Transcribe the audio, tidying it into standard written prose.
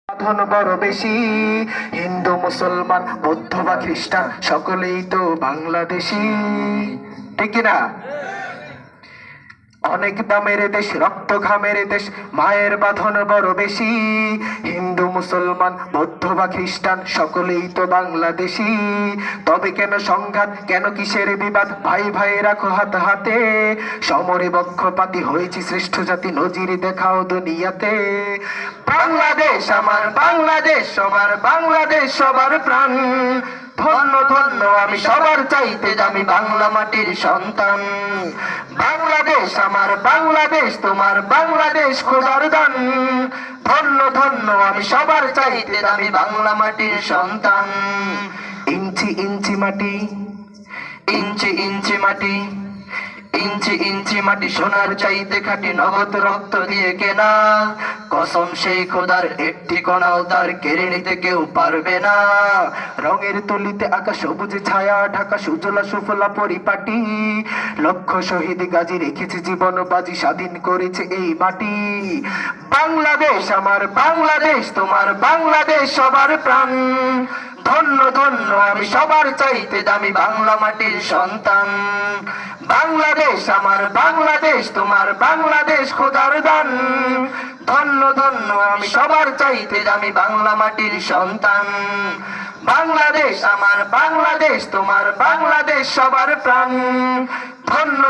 ধন বড় বেশি, হিন্দু মুসলমান বৌদ্ধ বা খ্রিস্টান সকলেই তো বাংলাদেশি, ঠিক কিনা? অনেক দামের দেশ, রক্ত ঘামের দেশ, মায়ের বাঁধন বড় বেশি, হিন্দু মুসলমান বৌদ্ধ বা খ্রিস্টান সকলেই তো বাংলাদেশি। তবে কেন সংঘাত, কেন কিসের বিবাদ? ভাই ভাই রাখো হাত হাতে, সমরে পক্ষপাতী হয়েছি শ্রেষ্ঠ জাতি, নজির দেখাও দুনিয়াতে। বাংলাদেশ আমার বাংলাদেশ, সবার বাংলাদেশ সবার প্রাণ, ধন্য ধন্য আমি সবার চাইতে আমি বাংলা মাটির সন্তান। বাংলাদেশ আমার বাংলাদেশ, তোমার বাংলাদেশ খোদার দান, ধন্য ধন্য আমি সবার চাইতে আমি বাংলা মাটির সন্তান। ইঞ্চি ইঞ্চি মাটি, ইঞ্চি ইঞ্চি মাটি, ইঞ্চি ইঞ্চি মাটি সোনার চাইতে খাঁটি, নগদ রক্ত দিয়ে কেনা, কসম সেই খোদার একটি কণাও তার কেড়ে নিতে কেউ পারবে না। রঙের তুলিতে আঁকা সবুজ ছায়া ঢাকা সুজলা সুফলা পরিপাটি, লক্ষ শহীদ গাজী রেখেছে জীবন বাজি, স্বাধীন করেছে এই মাটি। বাংলাদেশ আমার বাংলাদেশ, তোমার বাংলাদেশ সবার প্রাণ, ধন্য ধন্য আমি সবার চাইতে দামি বাংলা মাটির সন্তান। বাংলাদেশ আমার বাংলাদেশ, তোমার বাংলাদেশ খোদার দান, ধন্য ধন্য আমি সবার চাইতে দামি বাংলা মাটির সন্তান। বাংলাদেশ আমার বাংলাদেশ, তোমার বাংলাদেশ সবার প্রাণ, ধন্য